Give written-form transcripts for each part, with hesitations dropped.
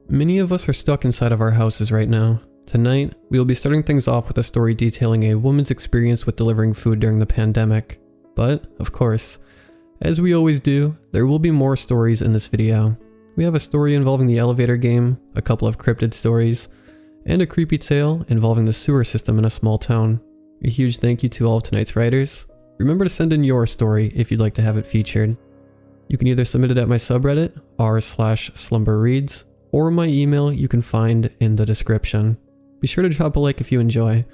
Many of us are stuck inside of our houses right now. Tonight, we will be starting things off with a story detailing a woman's experience with delivering food during the pandemic. But, of course, as we always do, there will be more stories in this video. We have a story involving the elevator game, a couple of cryptid stories, and a creepy tale involving the sewer system in a small town. A huge thank you to all of tonight's writers. Remember to send in your story if you'd like to have it featured. You can either submit it at my subreddit, r/slumberreads, or my email you can find in the description. Be sure to drop a like if you enjoy.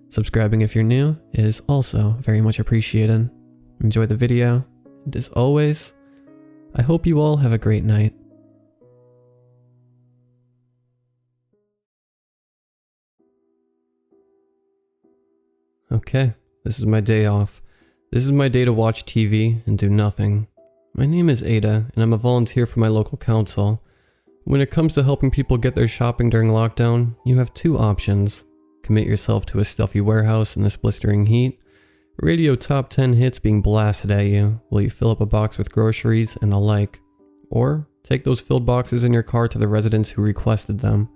Subscribing if you're new is also very much appreciated. Enjoy the video, and as always, I hope you all have a great night. Okay, this is my day off. This is my day to watch TV and do nothing. My name is Ada, and I'm a volunteer for my local council. When it comes to helping people get their shopping during lockdown, you have two options. Commit yourself to a stuffy warehouse in this blistering heat, radio top 10 hits being blasted at you while you fill up a box with groceries and the like, or take those filled boxes in your car to the residents who requested them.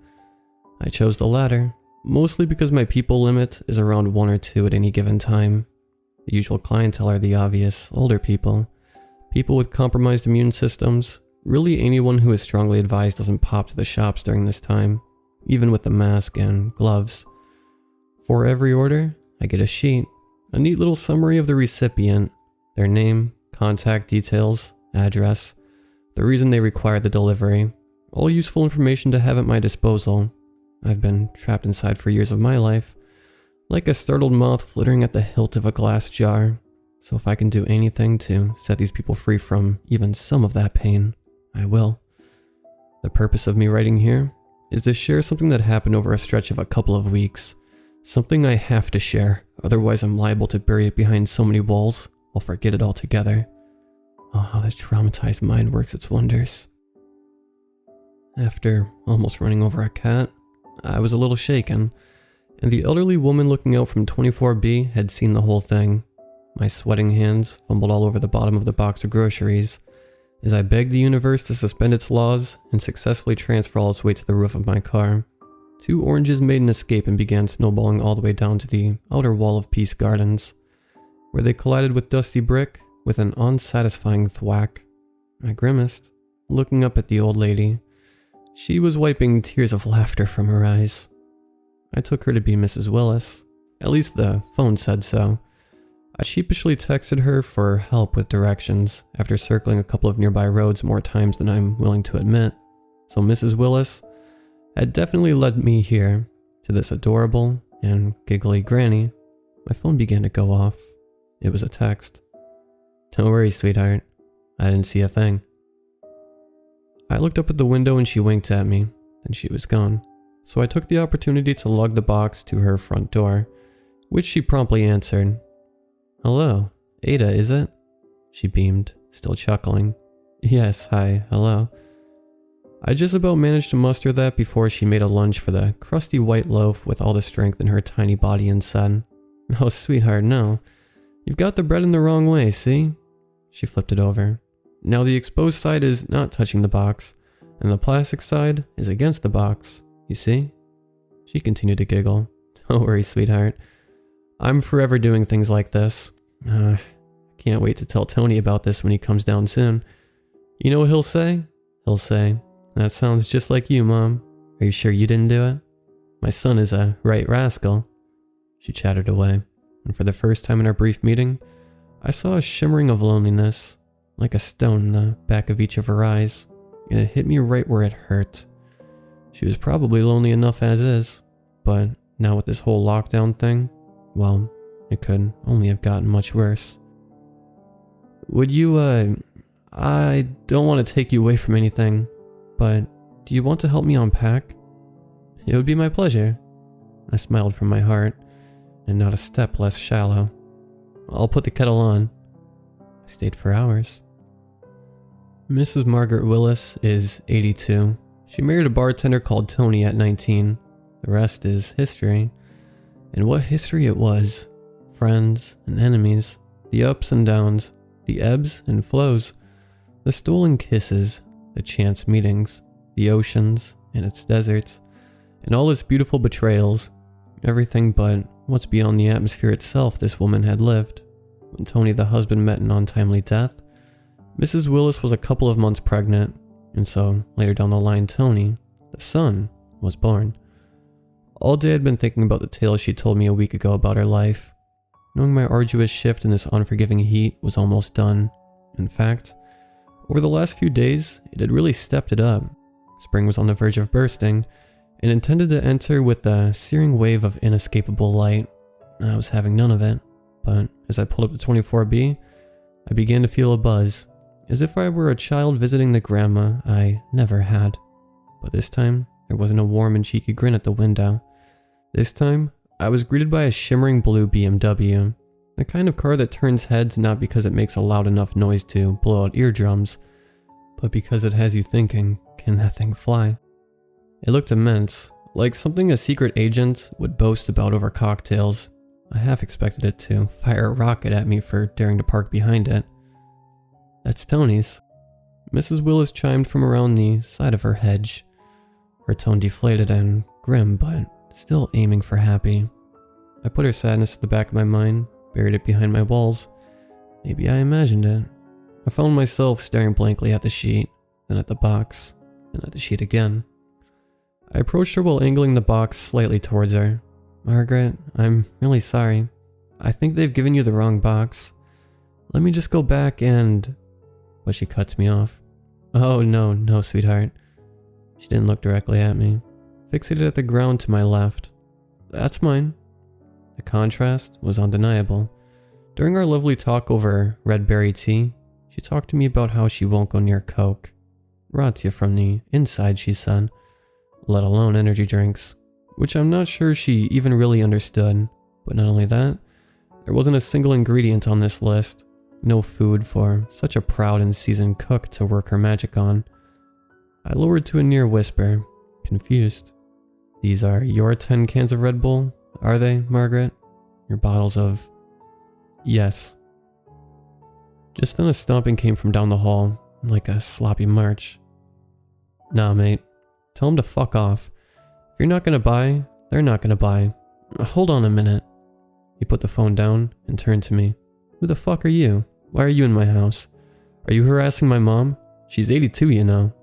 I chose the latter, mostly because my people limit is around 1 or 2 at any given time. The usual clientele are the obvious, older people. People with compromised immune systems, really anyone who is strongly advised doesn't pop to the shops during this time, even with the mask and gloves. For every order, I get a sheet, a neat little summary of the recipient, their name, contact details, address, the reason they required the delivery, all useful information to have at my disposal. I've been trapped inside for years of my life, like a startled moth flittering at the hilt of a glass jar. So if I can do anything to set these people free from even some of that pain, I will. The purpose of me writing here is to share something that happened over a stretch of a couple of weeks. Something I have to share, otherwise I'm liable to bury it behind so many walls, I'll forget it altogether. Oh, how the traumatized mind works its wonders. After almost running over a cat, I was a little shaken, and the elderly woman looking out from 24B had seen the whole thing. My sweating hands fumbled all over the bottom of the box of groceries as I begged the universe to suspend its laws and successfully transfer all its weight to the roof of my car. 2 oranges made an escape and began snowballing all the way down to the outer wall of Peace Gardens, where they collided with dusty brick with an unsatisfying thwack. I grimaced, looking up at the old lady. She was wiping tears of laughter from her eyes. I took her to be Mrs. Willis. At least the phone said so. I sheepishly texted her for help with directions after circling a couple of nearby roads more times than I'm willing to admit. So Mrs. Willis had definitely led me here, to this adorable and giggly granny. My phone began to go off. It was a text. "Don't worry, sweetheart. I didn't see a thing." I looked up at the window and she winked at me, then she was gone. So I took the opportunity to lug the box to her front door, which she promptly answered. "Hello, Ada, is it?" She beamed, still chuckling. "Yes, hi, hello." I just about managed to muster that before she made a lunge for the crusty white loaf with all the strength in her tiny body and said, "Oh, sweetheart, no. You've got the bread in the wrong way, see?" She flipped it over. Now the exposed side is not touching the box, and the plastic side is against the box, you see? She continued to giggle. "Don't worry, sweetheart. I'm forever doing things like this. Can't wait to tell Tony about this when he comes down soon. You know what he'll say? He'll say, 'That sounds just like you, Mom. Are you sure you didn't do it? My son is a right rascal.'" She chattered away, and for the first time in our brief meeting, I saw a shimmering of loneliness, like a stone in the back of each of her eyes, and it hit me right where it hurt. She was probably lonely enough as is, but now with this whole lockdown thing, well, it could only have gotten much worse. "Would you, I don't want to take you away from anything, but do you want to help me unpack?" "It would be my pleasure." I smiled from my heart, and not a step less shallow. "I'll put the kettle on." I stayed for hours. Mrs. Margaret Willis is 82. She married a bartender called Tony at 19. The rest is history. And what history it was. Friends and enemies, the ups and downs, the ebbs and flows, the stolen kisses, the chance meetings, the oceans and its deserts, and all its beautiful betrayals. Everything but what's beyond the atmosphere itself this woman had lived. When Tony the husband met an untimely death, Mrs. Willis was a couple of months pregnant, and so later down the line Tony, the son, was born. All day I'd been thinking about the tale she told me a week ago about her life, knowing my arduous shift in this unforgiving heat was almost done. In fact, over the last few days, it had really stepped it up. Spring was on the verge of bursting, and intended to enter with a searing wave of inescapable light. I was having none of it, but as I pulled up to 24B, I began to feel a buzz, as if I were a child visiting the grandma I never had. But this time, there wasn't a warm and cheeky grin at the window. This time, I was greeted by a shimmering blue BMW, the kind of car that turns heads not because it makes a loud enough noise to blow out eardrums, but because it has you thinking, can that thing fly? It looked immense, like something a secret agent would boast about over cocktails. I half expected it to fire a rocket at me for daring to park behind it. "That's Tony's." Mrs. Willis chimed from around the side of her hedge, her tone deflated and grim, but still aiming for happy. I put her sadness at the back of my mind, buried it behind my walls. Maybe I imagined it. I found myself staring blankly at the sheet, then at the box, then at the sheet again. I approached her while angling the box slightly towards her. "Margaret, I'm really sorry. I think they've given you the wrong box. Let me just go back and..." But she cuts me off. "Oh, no, sweetheart." She didn't look directly at me, fixated at the ground to my left. "That's mine." The contrast was undeniable. During our lovely talk over red berry tea, she talked to me about how she won't go near Coke. "Rots you from the inside," she said, let alone energy drinks, which I'm not sure she even really understood. But not only that, there wasn't a single ingredient on this list. No food for such a proud and seasoned cook to work her magic on. I lowered to a near whisper, confused. "These are your 10 cans of Red Bull, are they, Margaret? Your bottles of..." "Yes." Just then a stomping came from down the hall, like a sloppy march. "Nah, mate. Tell them to fuck off. If you're not gonna buy, they're not gonna buy. Hold on a minute." He put the phone down and turned to me. "Who the fuck are you? Why are you in my house? Are you harassing my mom? She's 82, you know."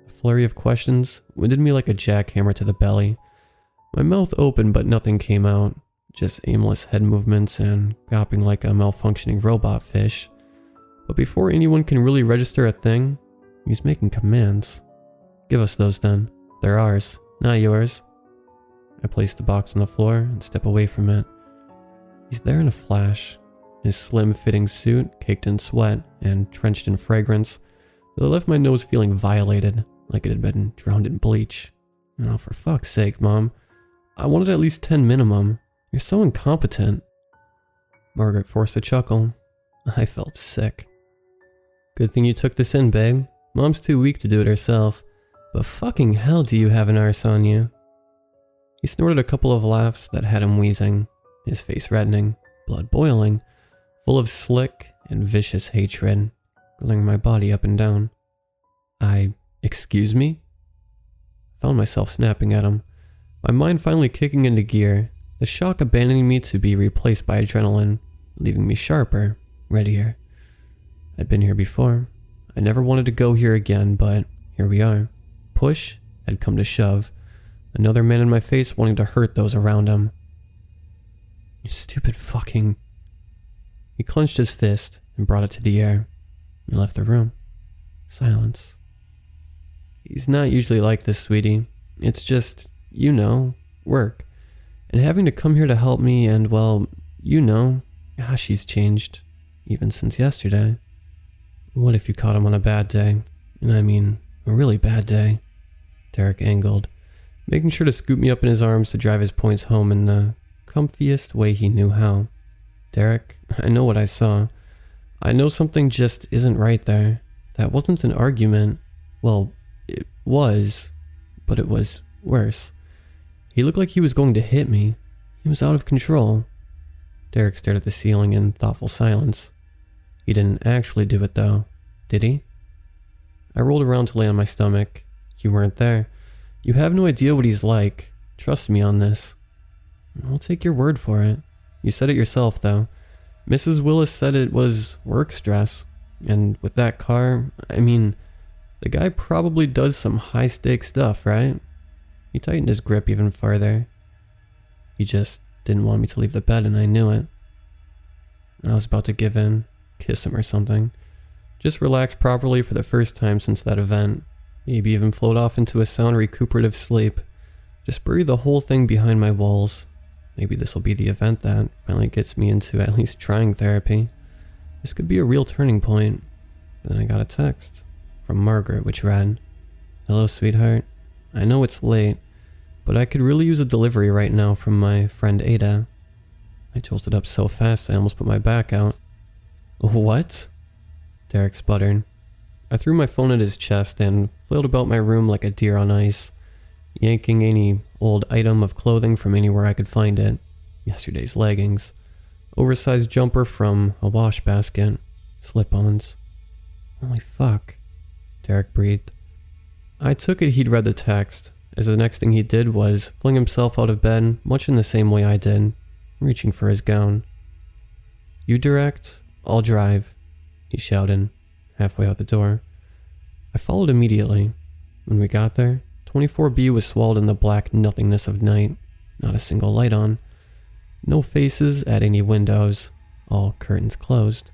A flurry of questions winded me like a jackhammer to the belly. My mouth opened but nothing came out, just aimless head movements and gawping like a malfunctioning robot fish. But before anyone can really register a thing, he's making commands. "Give us those then. They're ours, not yours." I placed the box on the floor and stepped away from it. He's there in a flash, his slim-fitting suit caked in sweat and drenched in fragrance that left my nose feeling violated, like it had been drowned in bleach. "Oh, for fuck's sake, Mom. I wanted at least 10 minimum. You're so incompetent." Margaret forced a chuckle. I felt sick. "Good thing you took this in, babe. Mom's too weak to do it herself. But fucking hell do you have an arse on you." He snorted a couple of laughs that had him wheezing, his face reddening, blood boiling, full of slick and vicious hatred, glaring my body up and down. Excuse me?" I found myself snapping at him, my mind finally kicking into gear, the shock abandoning me to be replaced by adrenaline, leaving me sharper, readier. I'd been here before. I never wanted to go here again, but here we are. Push had come to shove. Another man in my face wanting to hurt those around him. "You stupid fucking..." He clenched his fist and brought it to the air and left the room. Silence. "He's not usually like this, sweetie. It's just, work. And having to come here to help me and, well, gosh, he's changed. Even since yesterday." "What if you caught him on a bad day? And I mean, a really bad day?" Derek angled, making sure to scoop me up in his arms to drive his points home in the comfiest way he knew how. "Derek, I know what I saw. I know something just isn't right there. That wasn't an argument. Well, it was, but it was worse. He looked like he was going to hit me. He was out of control." Derek stared at the ceiling in thoughtful silence. "He didn't actually do it though, did he?" I rolled around to lay on my stomach. You weren't there. You have no idea what he's like. Trust me on this. I'll take your word for it. You said it yourself, though. Mrs. Willis said it was work stress. And with that car, I mean, the guy probably does some high-stakes stuff, right? He tightened his grip even further. He just didn't want me to leave the bed, and I knew it. I was about to give in, kiss him or something. Just relax properly for the first time since that event. Maybe even float off into a sound recuperative sleep. Just bury the whole thing behind my walls. Maybe this will be the event that finally gets me into at least trying therapy. This could be a real turning point. Then I got a text from Margaret, which read, "Hello, sweetheart. I know it's late, but I could really use a delivery right now from my friend Ada." I jolted up so fast I almost put my back out. "What?" Derek sputtered. I threw my phone at his chest and flailed about my room like a deer on ice, yanking any old item of clothing from anywhere I could find it. Yesterday's leggings, oversized jumper from a wash basket, slip-ons. "Holy fuck," Derek breathed. I took it he'd read the text, as the next thing he did was fling himself out of bed much in the same way I did, reaching for his gown. "You direct, I'll drive," he shouted, halfway out the door. I followed immediately. When we got there, 24B was swallowed in the black nothingness of night. Not a single light on. No faces at any windows. All curtains closed.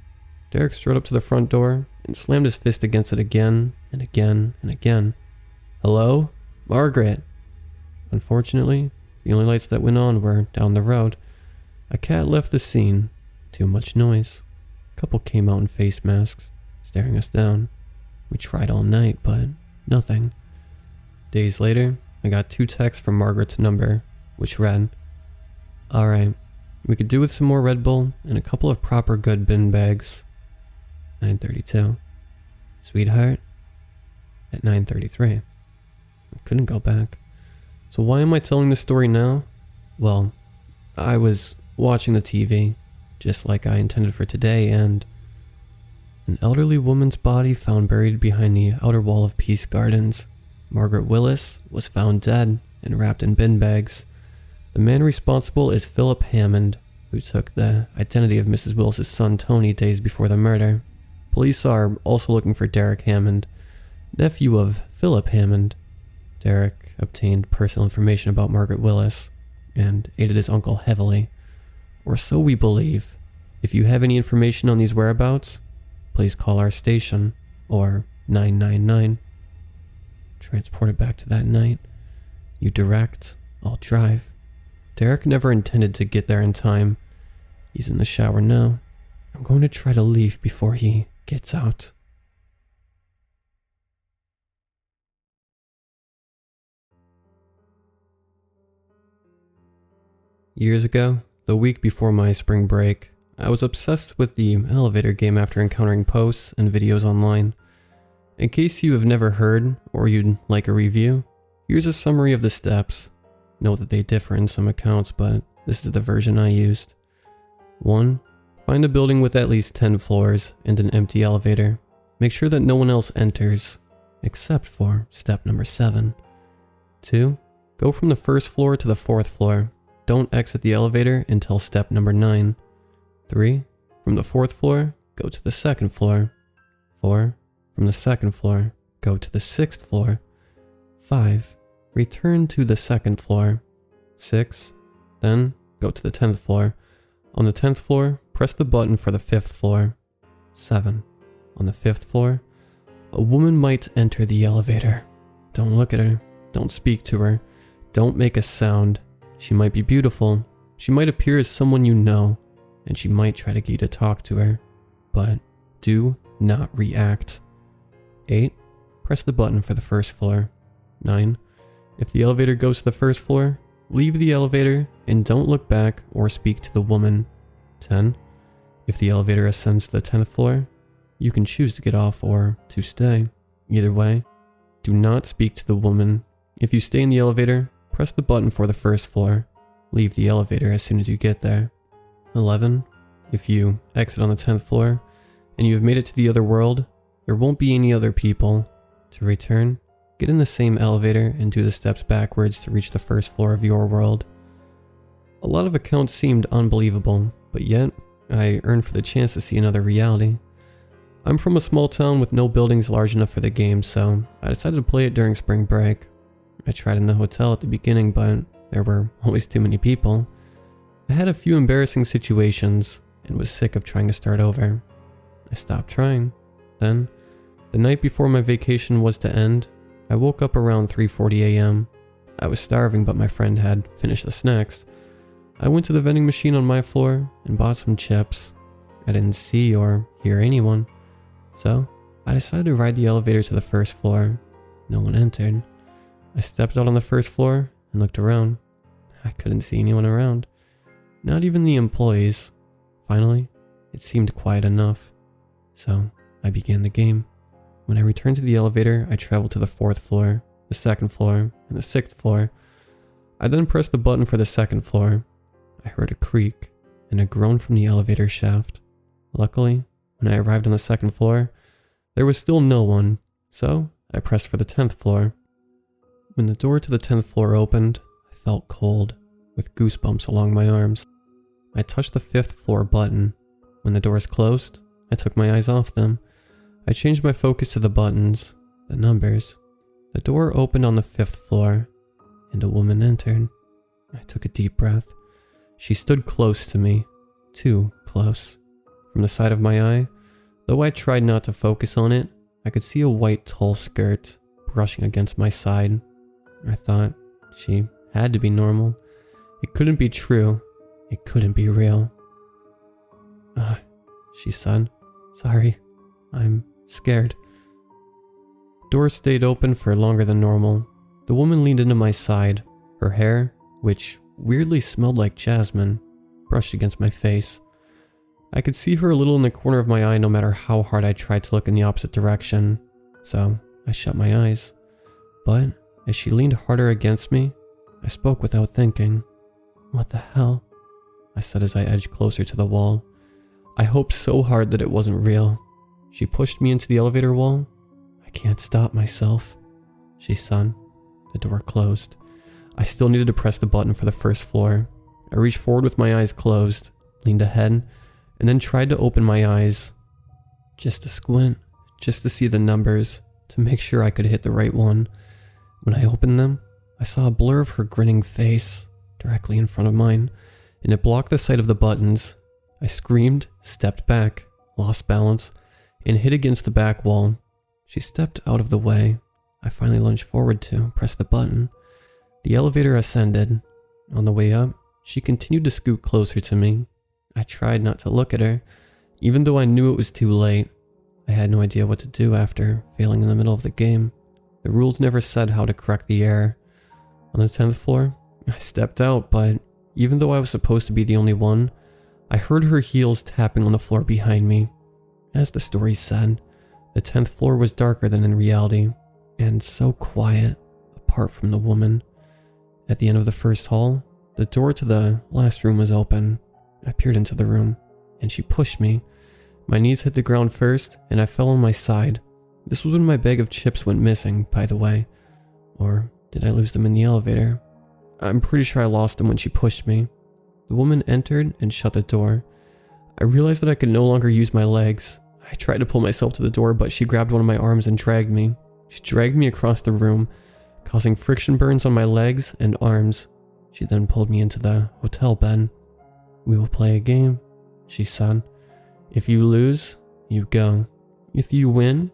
Derek strode up to the front door and slammed his fist against it again and again and again. "Hello? Margaret!" Unfortunately, the only lights that went on were down the road. A cat left the scene. Too much noise. A couple came out in face masks, staring us down. We tried all night, but nothing. Days later, I got 2 texts from Margaret's number, which read, "Alright, we could do with some more Red Bull and a couple of proper good bin bags." 9:32. "Sweetheart?" At 9:33. I couldn't go back. So why am I telling this story now? Well, I was watching the TV, just like I intended for today, and an elderly woman's body found buried behind the outer wall of Peace Gardens. Margaret Willis was found dead and wrapped in bin bags. The man responsible is Philip Hammond, who took the identity of Mrs. Willis's son Tony days before the murder. Police are also looking for Derek Hammond, nephew of Philip Hammond. Derek obtained personal information about Margaret Willis and aided his uncle heavily, or so we believe. If you have any information on these whereabouts, please call our station, or 999. Transported back to that night. You direct, I'll drive. Derek never intended to get there in time. He's in the shower now. I'm going to try to leave before he gets out. Years ago, the week before my spring break, I was obsessed with the elevator game after encountering posts and videos online. In case you have never heard, or you'd like a review, here's a summary of the steps. Note that they differ in some accounts, but this is the version I used. 1. Find a building with at least 10 floors and an empty elevator. Make sure that no one else enters, except for step number 7. 2. Go from the first floor to the 4th floor. Don't exit the elevator until step number 9. 3. From the 4th floor, go to the 2nd floor. 4. From the 2nd floor, go to the 6th floor. 5. Return to the 2nd floor. 6. Then, go to the 10th floor. On the 10th floor, press the button for the 5th floor. 7. On the 5th floor, a woman might enter the elevator. Don't look at her. Don't speak to her. Don't make a sound. She might be beautiful. She might appear as someone you know, and she might try to get you to talk to her. But do not react. 8. Press the button for the 1st floor. 9. If the elevator goes to the 1st floor, leave the elevator and don't look back or speak to the woman. 10. If the elevator ascends to the 10th floor, you can choose to get off or to stay. Either way, do not speak to the woman. If you stay in the elevator, press the button for the 1st floor. Leave the elevator as soon as you get there. 11. If you exit on the 10th floor and you have made it to the other world, there won't be any other people. To return, get in the same elevator and do the steps backwards to reach the first floor of your world. A lot of accounts seemed unbelievable, but yet I earned for the chance to see another reality. I'm from a small town with no buildings large enough for the game, so I decided to play it during spring break. I tried in the hotel at the beginning, but there were always too many people. I had a few embarrassing situations and was sick of trying to start over. I stopped trying. Then, the night before my vacation was to end, I woke up around 3:40 a.m. I was starving, but my friend had finished the snacks. I went to the vending machine on my floor and bought some chips. I didn't see or hear anyone, so I decided to ride the elevator to the first floor. No one entered. I stepped out on the first floor and looked around. I couldn't see anyone around, not even the employees. Finally, it seemed quiet enough, so I began the game. When I returned to the elevator, I traveled to the 4th floor, the 2nd floor, and the 6th floor. I then pressed the button for the 2nd floor. I heard a creak and a groan from the elevator shaft. Luckily, when I arrived on the 2nd floor, there was still no one, so I pressed for the 10th floor. When the door to the 10th floor opened, I felt cold, with goosebumps along my arms. I touched the 5th floor button. When the doors closed, I took my eyes off them. I changed my focus to the buttons, the numbers. The door opened on the 5th floor, and a woman entered. I took a deep breath. She stood close to me, too close. From the side of my eye, though I tried not to focus on it, I could see a white tall skirt brushing against my side. I thought she had to be normal. It couldn't be true. It couldn't be real. She said, "Sorry, I'm scared." Doors stayed open for longer than normal. The woman leaned into my side. Her hair, which weirdly smelled like jasmine, brushed against my face. I could see her a little in the corner of my eye no matter how hard I tried to look in the opposite direction, so I shut my eyes. But as she leaned harder against me, I spoke without thinking. "What the hell?" I said as I edged closer to the wall. I hoped so hard that it wasn't real. She pushed me into the elevator wall. "I can't stop myself," she said. The door closed. I still needed to press the button for the 1st floor. I reached forward with my eyes closed, leaned ahead, and then tried to open my eyes. Just to squint, just to see the numbers, to make sure I could hit the right one. When I opened them, I saw a blur of her grinning face directly in front of mine, and it blocked the sight of the buttons. I screamed, stepped back, lost balance, and hit against the back wall. She stepped out of the way. I finally lunged forward to press the button. The elevator ascended. On the way up, she continued to scoot closer to me. I tried not to look at her, even though I knew it was too late. I had no idea what to do after failing in the middle of the game. The rules never said how to correct the error. On the 10th floor, I stepped out, but even though I was supposed to be the only one, I heard her heels tapping on the floor behind me. As the story said, the 10th floor was darker than in reality, and so quiet, apart from the woman. At the end of the first hall, the door to the last room was open. I peered into the room, and she pushed me. My knees hit the ground first, and I fell on my side. This was when my bag of chips went missing, by the way. Or did I lose them in the elevator? I'm pretty sure I lost them when she pushed me. The woman entered and shut the door. I realized that I could no longer use my legs. I tried to pull myself to the door, but she grabbed one of my arms and dragged me. She dragged me across the room, causing friction burns on my legs and arms. She then pulled me into the hotel bed. "We will play a game," she said. "If you lose, you go. If you win,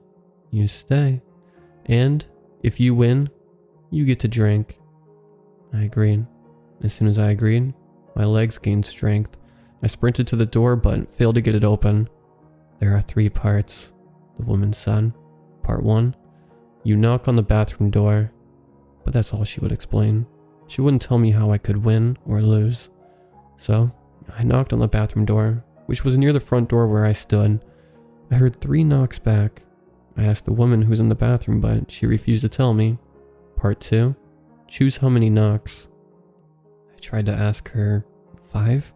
you stay. And if you win, you get to drink." I agreed. As soon as I agreed, my legs gained strength. I sprinted to the door but failed to get it open. "There are 3 parts," the woman said. "Part 1, you knock on the bathroom door." But that's all she would explain. She wouldn't tell me how I could win or lose. So I knocked on the bathroom door, which was near the front door where I stood. I heard 3 knocks back. I asked the woman who's in the bathroom, but she refused to tell me. Part 2, choose how many knocks. I tried to ask her 5.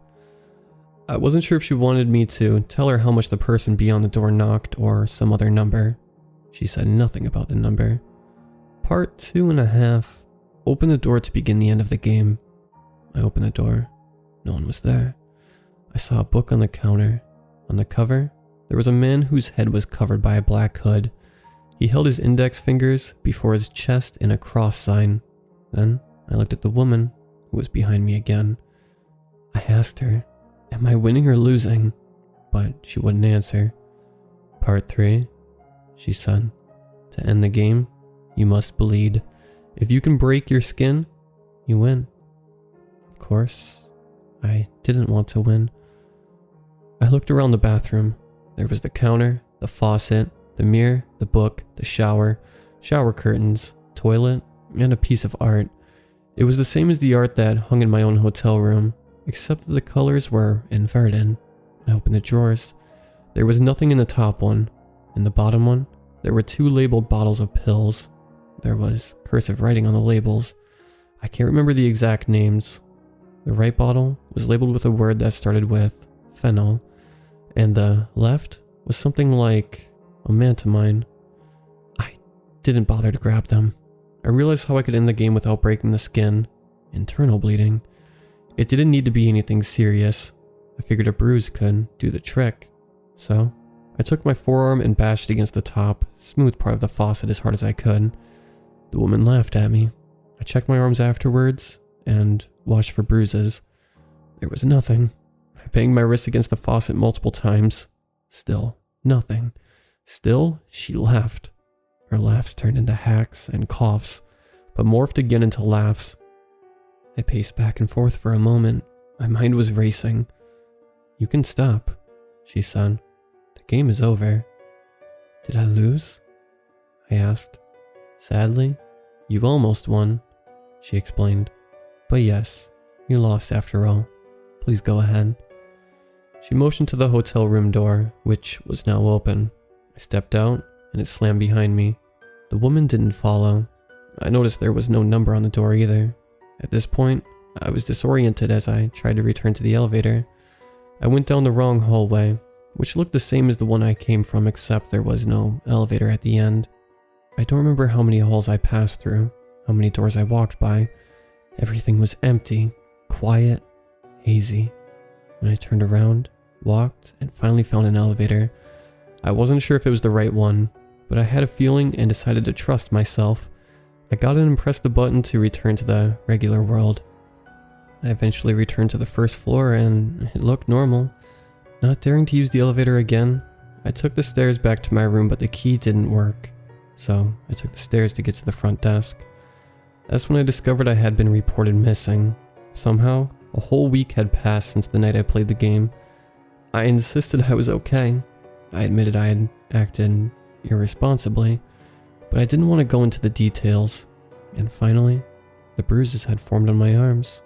I wasn't sure if she wanted me to tell her how much the person beyond the door knocked or some other number. She said nothing about the number. Part 2.5. Open the door to begin the end of the game. I opened the door. No one was there. I saw a book on the counter. On the cover, there was a man whose head was covered by a black hood. He held his index fingers before his chest in a cross sign. Then I looked at the woman who was behind me again. I asked her, "Am I winning or losing?" But she wouldn't answer. Part 3, she said. To end the game, you must bleed. If you can break your skin, you win. Of course, I didn't want to win. I looked around the bathroom. There was the counter, the faucet, the mirror, the book, the shower curtains, toilet, and a piece of art. It was the same as the art that hung in my own hotel room, except that the colors were inverted. I opened the drawers. There was nothing in the top one. In the bottom one, there were 2 labeled bottles of pills. There was cursive writing on the labels. I can't remember the exact names. The right bottle was labeled with a word that started with phenol, and the left was something like omantamine. I didn't bother to grab them. I realized how I could end the game without breaking the skin. Internal bleeding. It didn't need to be anything serious. I figured a bruise could do the trick. So, I took my forearm and bashed it against the top, smooth part of the faucet as hard as I could. The woman laughed at me. I checked my arms afterwards and washed for bruises. There was nothing. I banged my wrist against the faucet multiple times. Still nothing. Still, she laughed. Her laughs turned into hacks and coughs, but morphed again into laughs. I paced back and forth for a moment. My mind was racing. "You can stop," she said. "The game is over." "Did I lose?" I asked. "Sadly, you almost won," she explained. "But yes, you lost after all. Please go ahead." She motioned to the hotel room door, which was now open. I stepped out, and it slammed behind me. The woman didn't follow. I noticed there was no number on the door either. At this point, I was disoriented as I tried to return to the elevator. I went down the wrong hallway, which looked the same as the one I came from, except there was no elevator at the end. I don't remember how many halls I passed through, how many doors I walked by. Everything was empty, quiet, hazy. When I turned around, walked, and finally found an elevator, I wasn't sure if it was the right one, but I had a feeling and decided to trust myself. I got in and pressed the button to return to the regular world. I eventually returned to the first floor and it looked normal. Not daring to use the elevator again, I took the stairs back to my room, but the key didn't work. So I took the stairs to get to the front desk. That's when I discovered I had been reported missing. Somehow, a whole week had passed since the night I played the game. I insisted I was okay. I admitted I had acted irresponsibly, but I didn't want to go into the details. And finally, the bruises had formed on my arms.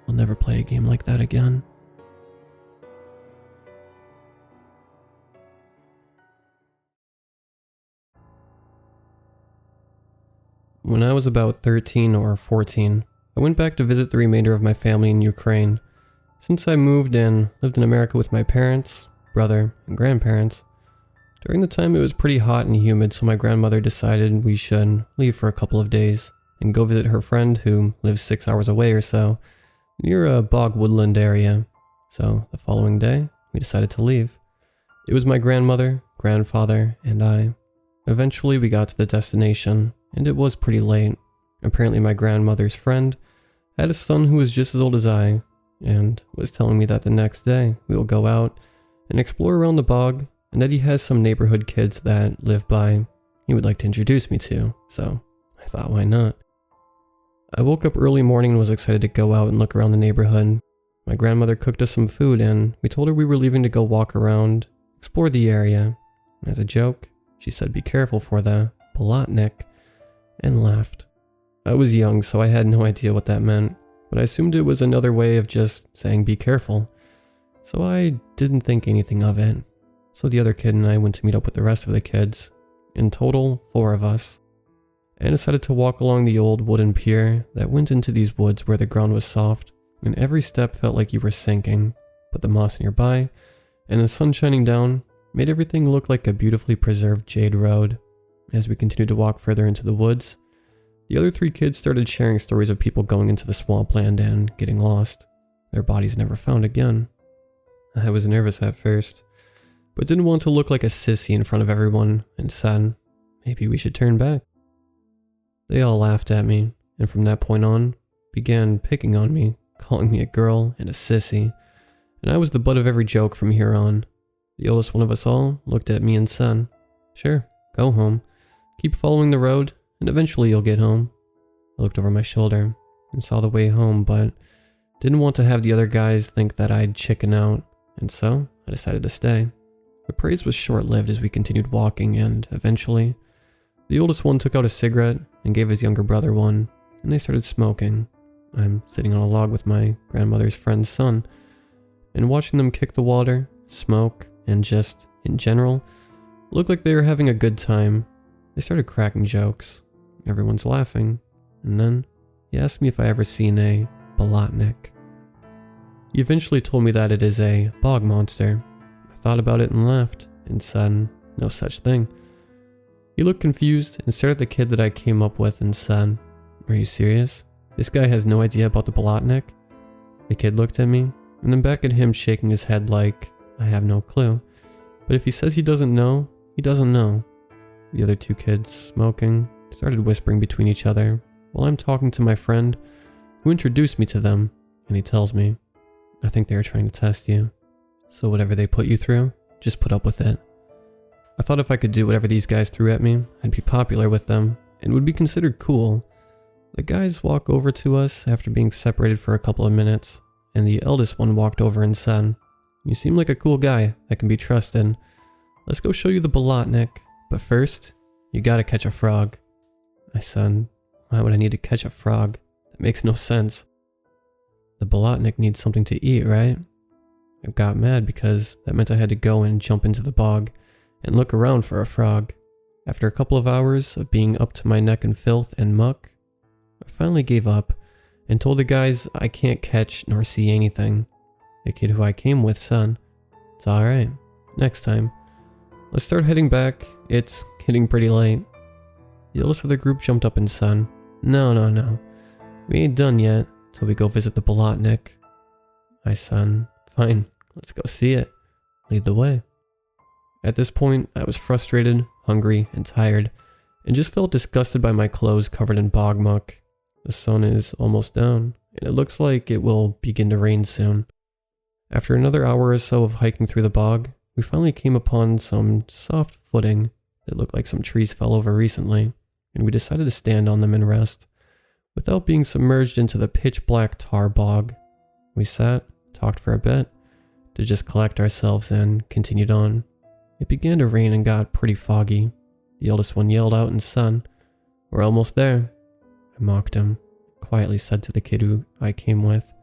I'll never play a game like that again. When I was about 13 or 14, I went back to visit the remainder of my family in Ukraine. Since I moved and lived in America with my parents, brother, and grandparents, during the time it was pretty hot and humid, so my grandmother decided we should leave for a couple of days and go visit her friend who lives 6 hours away or so, near a bog woodland area. So the following day, we decided to leave. It was my grandmother, grandfather, and I. Eventually we got to the destination, and it was pretty late. Apparently my grandmother's friend had a son who was just as old as I, and was telling me that the next day we will go out and explore around the bog, and that he has some neighborhood kids that live by he would like to introduce me to, so I thought, why not? I woke up early morning and was excited to go out and look around the neighborhood. My grandmother cooked us some food and we told her we were leaving to go walk around, explore the area. As a joke, she said be careful for the Bolotnik, and laughed. I was young, so I had no idea what that meant, but I assumed it was another way of just saying be careful. So I didn't think anything of it. So the other kid and I went to meet up with the rest of the kids, in total 4 of us, and decided to walk along the old wooden pier that went into these woods where the ground was soft, and every step felt like you were sinking, but the moss nearby, and the sun shining down, made everything look like a beautifully preserved jade road. As we continued to walk further into the woods, The other 3 kids started sharing stories of people going into the swampland and getting lost. Their bodies never found again. I was nervous at first, but didn't want to look like a sissy in front of everyone and said, maybe we should turn back. They all laughed at me, and from that point on, began picking on me, calling me a girl and a sissy, and I was the butt of every joke from here on. The oldest one of us all looked at me and said, sure, go home. Keep following the road, and eventually you'll get home. I looked over my shoulder and saw the way home, but didn't want to have the other guys think that I'd chicken out, and so I decided to stay. The praise was short-lived as we continued walking, and eventually, the oldest one took out a cigarette and gave his younger brother one, and they started smoking. I'm sitting on a log with my grandmother's friend's son, and watching them kick the water, smoke, and just, in general, look like they were having a good time. They started cracking jokes. Everyone's laughing, and then he asked me if I ever seen a bolotnik. He eventually told me that it is a bog monster. I thought about it and laughed, and said, no such thing. He looked confused and stared at the kid that I came up with and said, are you serious? This guy has no idea about the bolotnik? The kid looked at me, and then back at him shaking his head like, I have no clue. But if he says he doesn't know, he doesn't know. The other 2 kids, smoking, started whispering between each other while I'm talking to my friend who introduced me to them, and he tells me, I think they are trying to test you. So whatever they put you through, just put up with it. I thought if I could do whatever these guys threw at me, I'd be popular with them and would be considered cool. The guys walk over to us after being separated for a couple of minutes, and the eldest one walked over and said, you seem like a cool guy that can be trusted. Let's go show you the bolotnik, but first, you gotta catch a frog. I said, why would I need to catch a frog? That makes no sense. The bolotnik needs something to eat, right? I got mad because that meant I had to go and jump into the bog and look around for a frog. After a couple of hours of being up to my neck in filth and muck, I finally gave up and told the guys I can't catch nor see anything. The kid who I came with said, it's alright, next time. Let's start heading back, it's getting pretty late. The oldest of the group jumped up and said, no, we ain't done yet till we go visit the bolotnik. I said, fine, let's go see it. Lead the way. At this point, I was frustrated, hungry, and tired, and just felt disgusted by my clothes covered in bog muck. The sun is almost down, and it looks like it will begin to rain soon. After another hour or so of hiking through the bog, we finally came upon some soft footing that looked like some trees fell over recently, and we decided to stand on them and rest, without being submerged into the pitch-black tar bog. We sat, talked for a bit, to just collect ourselves and continued on. It began to rain and got pretty foggy. The eldest one yelled out and said, we're almost there. I mocked him, quietly said to the kid who I came with,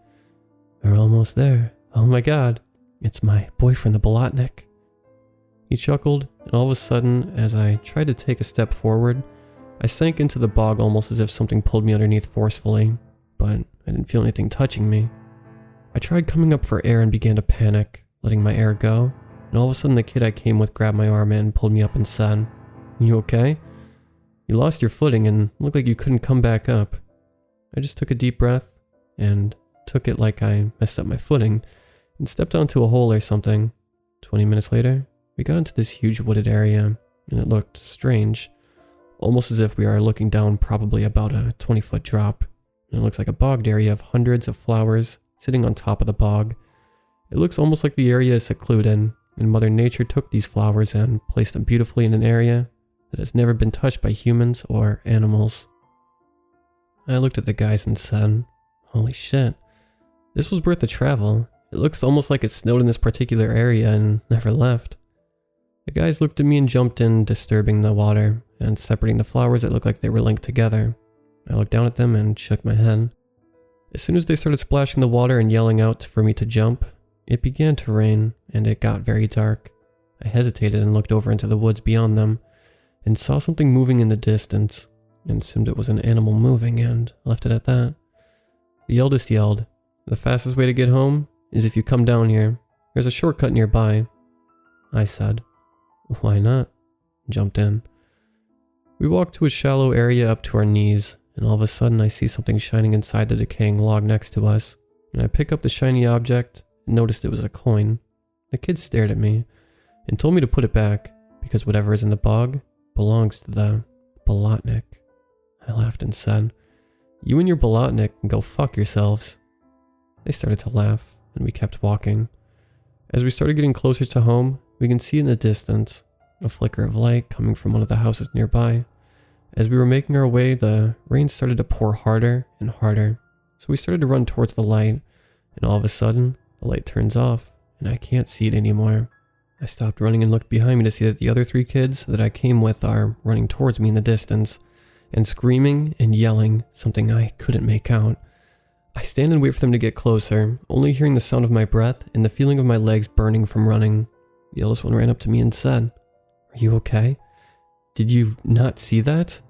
we're almost there. Oh my god, it's my boyfriend the bolotnik. He chuckled, and all of a sudden, as I tried to take a step forward, I sank into the bog almost as if something pulled me underneath forcefully, but I didn't feel anything touching me. I tried coming up for air and began to panic, letting my air go, and all of a sudden the kid I came with grabbed my arm and pulled me up and said, you okay? You lost your footing and looked like you couldn't come back up. I just took a deep breath and took it like I messed up my footing and stepped onto a hole or something. 20 minutes later, we got into this huge wooded area, and it looked strange, almost as if we are looking down probably about a 20-foot drop. And it looks like a bogged area of hundreds of flowers sitting on top of the bog. It looks almost like the area is secluded, and Mother Nature took these flowers and placed them beautifully in an area that has never been touched by humans or animals. I looked at the guys and said, holy shit, this was worth the travel. It looks almost like it snowed in this particular area and never left. The guys looked at me and jumped in, disturbing the water and separating the flowers that looked like they were linked together. I looked down at them and shook my head. As soon as they started splashing the water and yelling out for me to jump, it began to rain and it got very dark. I hesitated and looked over into the woods beyond them and saw something moving in the distance and assumed it was an animal moving and left it at that. The eldest yelled, the fastest way to get home is if you come down here. There's a shortcut nearby. I said, why not? Jumped in. We walked to a shallow area up to our knees and all of a sudden I see something shining inside the decaying log next to us, and I pick up the shiny object and noticed it was a coin. The kid stared at me and told me to put it back because whatever is in the bog belongs to the Bolotnik. I laughed and said, "You and your Bolotnik can go fuck yourselves." They started to laugh, and we kept walking. As we started getting closer to home, we can see in the distance a flicker of light coming from one of the houses nearby. As we were making our way, the rain started to pour harder and harder, so we started to run towards the light, and all of a sudden, the light turns off, and I can't see it anymore. I stopped running and looked behind me to see that the other 3 kids that I came with are running towards me in the distance, and screaming and yelling something I couldn't make out. I stand and wait for them to get closer, only hearing the sound of my breath and the feeling of my legs burning from running. The eldest one ran up to me and said, "Are you okay? Did you not see that?"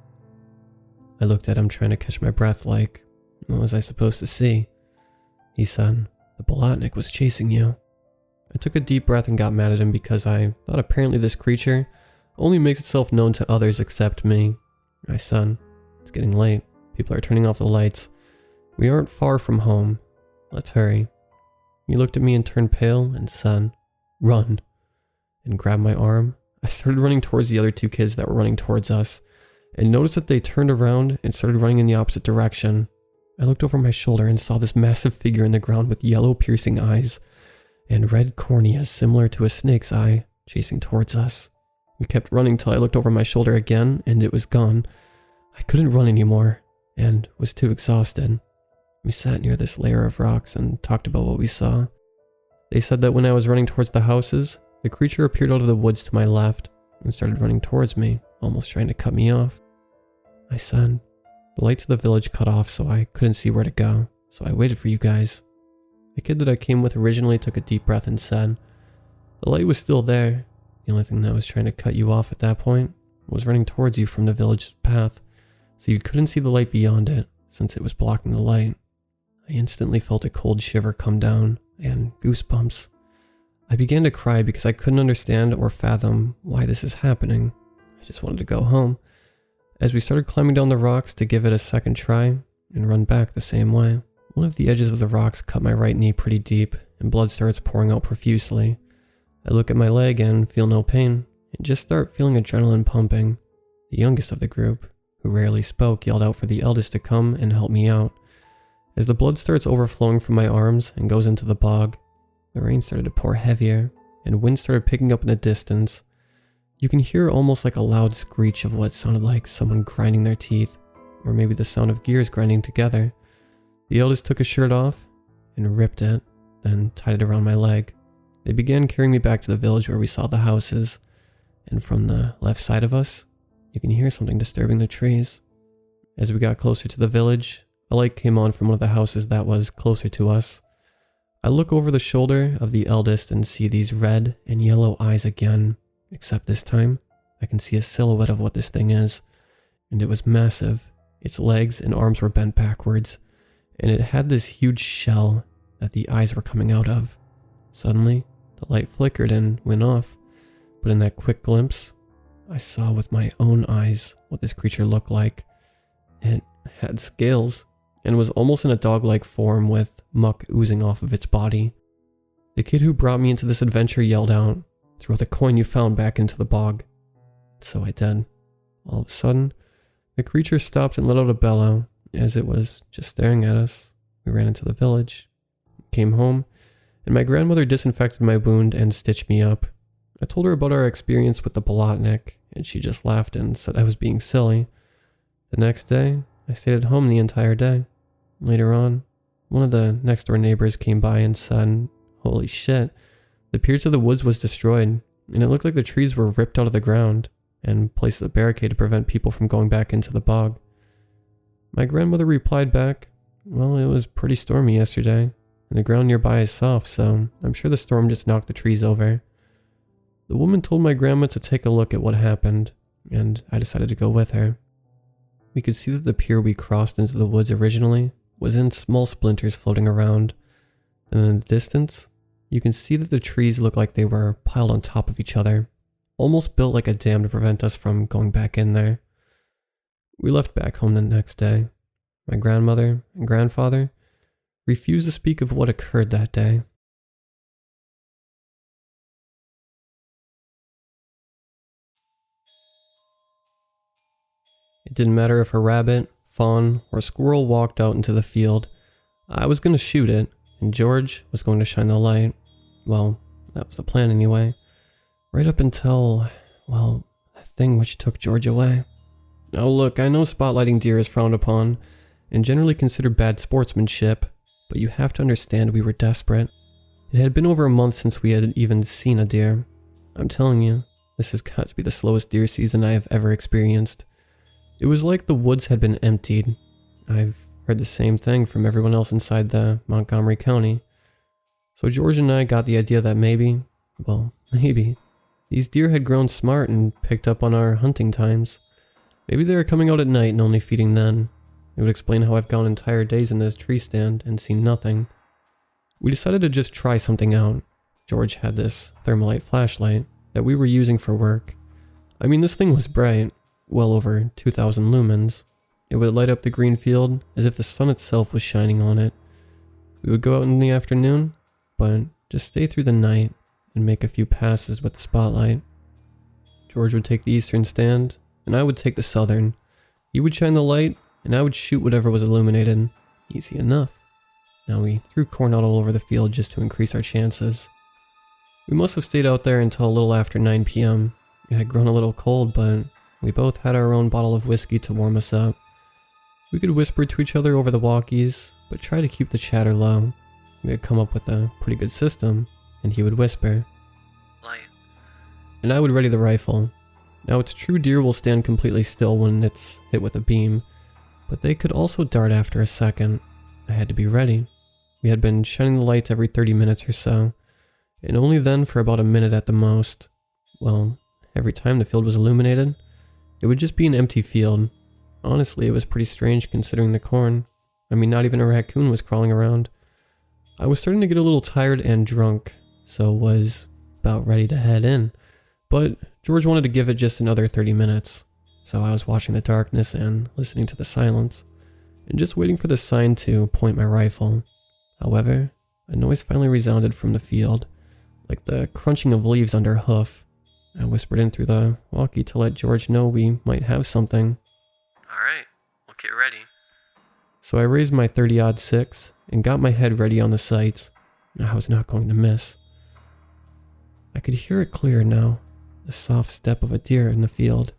I looked at him trying to catch my breath like, what was I supposed to see? He said, "The Bolotnik was chasing you." I took a deep breath and got mad at him because I thought apparently this creature only makes itself known to others except me. I said, "It's getting late. People are turning off the lights. We aren't far from home. Let's hurry." He looked at me and turned pale and said, "Run," and grabbed my arm. I started running towards the other 2 kids that were running towards us, and noticed that they turned around and started running in the opposite direction. I looked over my shoulder and saw this massive figure in the ground with yellow piercing eyes and red corneas similar to a snake's eye chasing towards us. We kept running till I looked over my shoulder again and it was gone. I couldn't run anymore and was too exhausted. We sat near this layer of rocks and talked about what we saw. They said that when I was running towards the houses, the creature appeared out of the woods to my left and started running towards me, almost trying to cut me off. I said, "The light to the village cut off so I couldn't see where to go, so I waited for you guys." The kid that I came with originally took a deep breath and said, "The light was still there. The only thing that was trying to cut you off at that point was running towards you from the village path, so you couldn't see the light beyond it since it was blocking the light." I instantly felt a cold shiver come down and goosebumps. I began to cry because I couldn't understand or fathom why this is happening. I just wanted to go home. As we started climbing down the rocks to give it a second try and run back the same way, one of the edges of the rocks cut my right knee pretty deep and blood starts pouring out profusely. I look at my leg and feel no pain and just start feeling adrenaline pumping. The youngest of the group, who rarely spoke, yelled out for the eldest to come and help me out. As the blood starts overflowing from my arms and goes into the bog, the rain started to pour heavier and wind started picking up in the distance. You can hear almost like a loud screech of what sounded like someone grinding their teeth, or maybe the sound of gears grinding together. The eldest took his shirt off and ripped it, then tied it around my leg. They began carrying me back to the village where we saw the houses, and from the left side of us, you can hear something disturbing the trees. As we got closer to the village, a light came on from one of the houses that was closer to us. I look over the shoulder of the eldest and see these red and yellow eyes again, except this time, I can see a silhouette of what this thing is, and it was massive. Its legs and arms were bent backwards, and it had this huge shell that the eyes were coming out of. Suddenly, the light flickered and went off, but in that quick glimpse, I saw with my own eyes what this creature looked like. It had scales, and was almost in a dog-like form with muck oozing off of its body. The kid who brought me into this adventure yelled out, "Throw the coin you found back into the bog." So I did. All of a sudden, the creature stopped and let out a bellow as it was just staring at us. We ran into the village, came home, and my grandmother disinfected my wound and stitched me up. I told her about our experience with the Bolotnik, and she just laughed and said I was being silly. The next day, I stayed at home the entire day. Later on, one of the next door neighbors came by and said, "Holy shit, the pier to the woods was destroyed, and it looked like the trees were ripped out of the ground and placed a barricade to prevent people from going back into the bog." My grandmother replied back, "Well, it was pretty stormy yesterday, and the ground nearby is soft, so I'm sure the storm just knocked the trees over." The woman told my grandma to take a look at what happened, and I decided to go with her. We could see that the pier we crossed into the woods originally was in small splinters floating around, and in the distance, you can see that the trees looked like they were piled on top of each other, almost built like a dam to prevent us from going back in there. We left back home the next day. My grandmother and grandfather refused to speak of what occurred that day. It didn't matter if a rabbit, fawn, or squirrel walked out into the field. I was going to shoot it, and George was going to shine the light. Well, that was the plan anyway. Right up until, well, that thing which took George away. Now look, I know spotlighting deer is frowned upon, and generally considered bad sportsmanship, but you have to understand we were desperate. It had been over a month since we had even seen a deer. I'm telling you, this has got to be the slowest deer season I have ever experienced. It was like the woods had been emptied. I've heard the same thing from everyone else inside the Montgomery County. So George and I got the idea that maybe, these deer had grown smart and picked up on our hunting times. Maybe they were coming out at night and only feeding then. It would explain how I've gone entire days in this tree stand and seen nothing. We decided to just try something out. George had this thermalite flashlight that we were using for work. I mean, this thing was bright. Well over 2,000 lumens. It would light up the green field as if the sun itself was shining on it. We would go out in the afternoon, but just stay through the night and make a few passes with the spotlight. George would take the eastern stand, and I would take the southern. He would shine the light, and I would shoot whatever was illuminated. Easy enough. Now we threw corn out all over the field just to increase our chances. We must have stayed out there until a little after 9 p.m. It had grown a little cold, but we both had our own bottle of whiskey to warm us up. We could whisper to each other over the walkies, but try to keep the chatter low. We had come up with a pretty good system, and he would whisper, "Light," and I would ready the rifle. Now it's true deer will stand completely still when it's hit with a beam, but they could also dart after a second. I had to be ready. We had been shining the lights every 30 minutes or so, and only then for about a minute at the most. Well, every time the field was illuminated, it would just be an empty field. Honestly, it was pretty strange considering the corn. I mean, not even a raccoon was crawling around. I was starting to get a little tired and drunk, so was about ready to head in. But George wanted to give it just another 30 minutes. So I was watching the darkness and listening to the silence, and just waiting for the sign to point my rifle. However, a noise finally resounded from the field, like the crunching of leaves under a hoof. I whispered in through the walkie to let George know we might have something. "Alright, we'll get ready." So I raised my 30-06 and got my head ready on the sights. I was not going to miss. I could hear it clear now, the soft step of a deer in the field.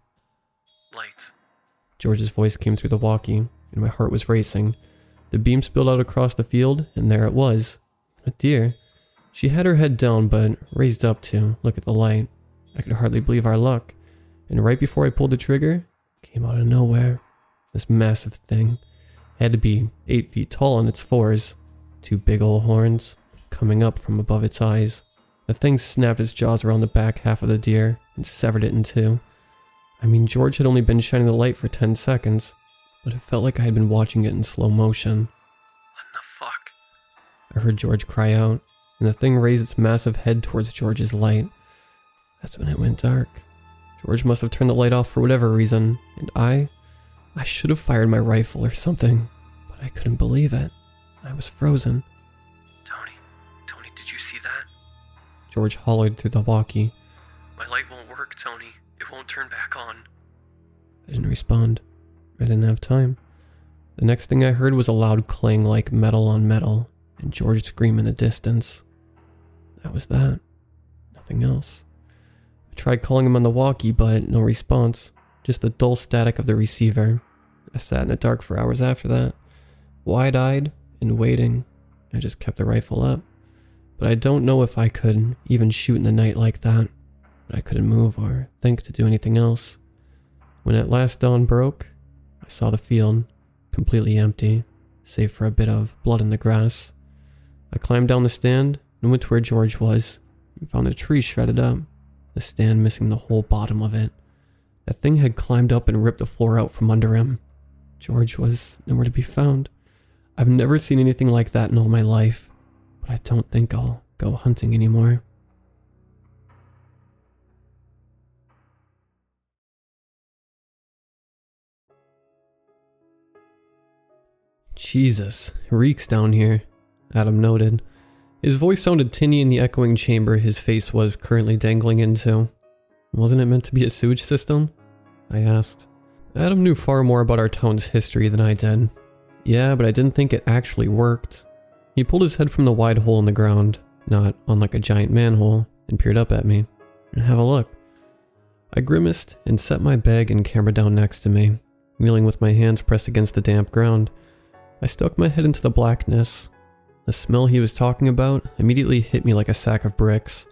"Light." George's voice came through the walkie, and my heart was racing. The beam spilled out across the field, and there it was. A deer. She had her head down, but raised up to look at the light. I could hardly believe our luck, and right before I pulled the trigger, came out of nowhere. This massive thing had to be 8 feet tall on its fours, 2 big old horns coming up from above its eyes. The thing snapped its jaws around the back half of the deer and severed it in two. I mean, George had only been shining the light for 10 seconds, but it felt like I had been watching it in slow motion. "What the fuck?" I heard George cry out, and the thing raised its massive head towards George's light. That's when it went dark. George must have turned the light off for whatever reason, and I should have fired my rifle or something, but I couldn't believe it. I was frozen. Tony, did you see that?" George hollered through the walkie. "My light won't work, Tony. It won't turn back on." I didn't respond. I didn't have time. The next thing I heard was a loud clang like metal on metal, and George scream in the distance. That was that. Nothing else. I tried calling him on the walkie, but no response. Just the dull static of the receiver. I sat in the dark for hours after that, wide-eyed and waiting. I just kept the rifle up. But I don't know if I could even shoot in the night like that. But I couldn't move or think to do anything else. When at last dawn broke, I saw the field, completely empty, save for a bit of blood in the grass. I climbed down the stand and went to where George was, and found the tree shredded up, the stand missing the whole bottom of it. That thing had climbed up and ripped the floor out from under him. George was nowhere to be found. I've never seen anything like that in all my life, but I don't think I'll go hunting anymore. Jesus, it reeks down here, Adam noted. His voice sounded tinny in the echoing chamber his face was currently dangling into. Wasn't it meant to be a sewage system? I asked. Adam knew far more about our town's history than I did. Yeah, but I didn't think it actually worked. He pulled his head from the wide hole in the ground, not unlike a giant manhole, and peered up at me. Have a look. I grimaced and set my bag and camera down next to me, kneeling with my hands pressed against the damp ground. I stuck my head into the blackness. The smell he was talking about immediately hit me like a sack of bricks.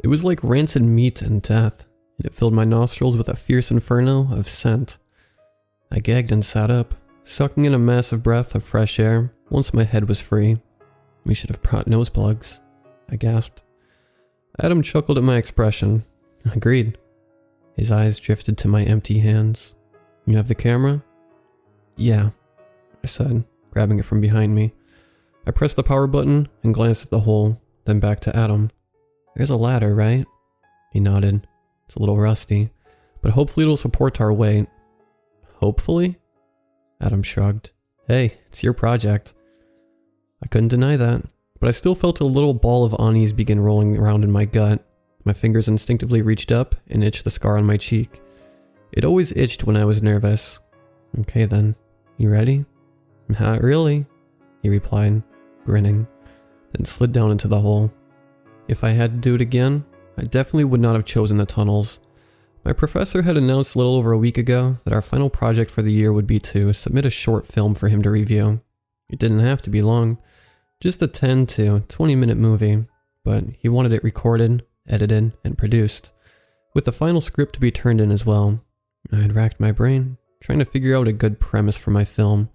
It was like rancid meat and death, and it filled my nostrils with a fierce inferno of scent. I gagged and sat up, sucking in a massive breath of fresh air once my head was free. We should have brought nose plugs, I gasped. Adam chuckled at my expression. Agreed. His eyes drifted to my empty hands. You have the camera? Yeah, I said, grabbing it from behind me. I pressed the power button and glanced at the hole, then back to Adam. There's a ladder, right? He nodded. It's a little rusty, but hopefully it'll support our weight. Hopefully? Adam shrugged. Hey, it's your project. I couldn't deny that, but I still felt a little ball of unease begin rolling around in my gut. My fingers instinctively reached up and itched the scar on my cheek. It always itched when I was nervous. Okay then, you ready? Not really, he replied, grinning, then slid down into the hole. If I had to do it again, I definitely would not have chosen the tunnels. My professor had announced a little over a week ago that our final project for the year would be to submit a short film for him to review. It didn't have to be long, just a 10 to 20 minute movie, but he wanted it recorded, edited, and produced, with the final script to be turned in as well. I had racked my brain, trying to figure out a good premise for my film.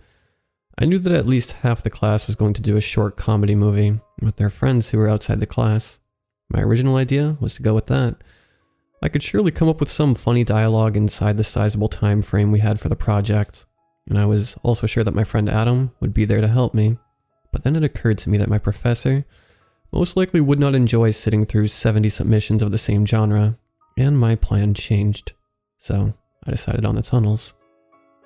I knew that at least half the class was going to do a short comedy movie with their friends who were outside the class. My original idea was to go with that. I could surely come up with some funny dialogue inside the sizable time frame we had for the project, and I was also sure that my friend Adam would be there to help me. But then it occurred to me that my professor most likely would not enjoy sitting through 70 submissions of the same genre, and my plan changed. So I decided on the tunnels.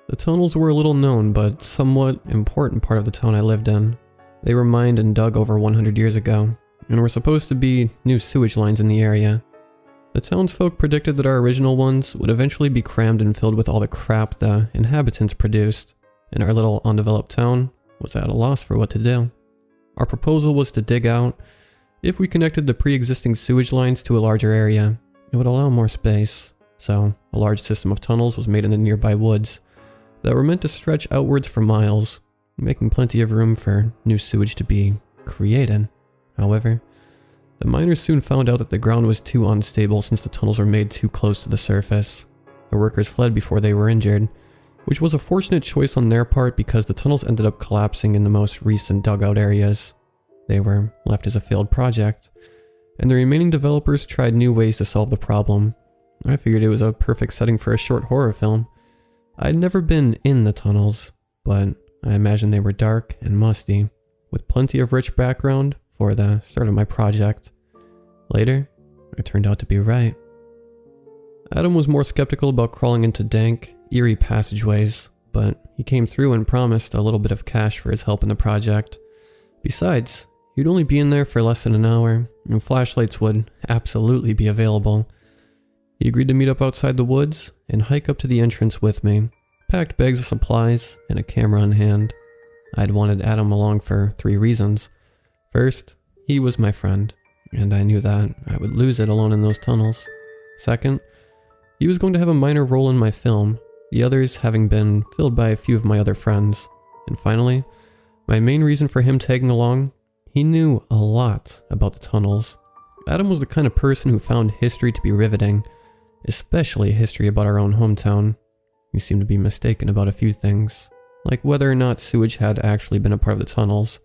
The tunnels were a little known but somewhat important part of the town I lived in. They were mined and dug over 100 years ago, and were supposed to be new sewage lines in the area. The townsfolk predicted that our original ones would eventually be crammed and filled with all the crap the inhabitants produced, and our little undeveloped town was at a loss for what to do. Our proposal was to dig out. If we connected the pre-existing sewage lines to a larger area, it would allow more space, so a large system of tunnels was made in the nearby woods that were meant to stretch outwards for miles, making plenty of room for new sewage to be created. However, the miners soon found out that the ground was too unstable since the tunnels were made too close to the surface. The workers fled before they were injured, which was a fortunate choice on their part because the tunnels ended up collapsing in the most recent dugout areas. They were left as a failed project, and the remaining developers tried new ways to solve the problem. I figured it was a perfect setting for a short horror film. I'd never been in the tunnels, but I imagined they were dark and musty, with plenty of rich background for the start of my project. Later, I turned out to be right. Adam was more skeptical about crawling into dank, eerie passageways, but he came through and promised a little bit of cash for his help in the project. Besides, he'd only be in there for less than an hour, and flashlights would absolutely be available. He agreed to meet up outside the woods and hike up to the entrance with me, packed bags of supplies and a camera on hand. I'd wanted Adam along for 3 reasons. First, he was my friend, and I knew that I would lose it alone in those tunnels. Second, he was going to have a minor role in my film, the others having been filled by a few of my other friends. And finally, my main reason for him tagging along, he knew a lot about the tunnels. Adam was the kind of person who found history to be riveting, especially history about our own hometown. He seemed to be mistaken about a few things, like whether or not sewage had actually been a part of the tunnels,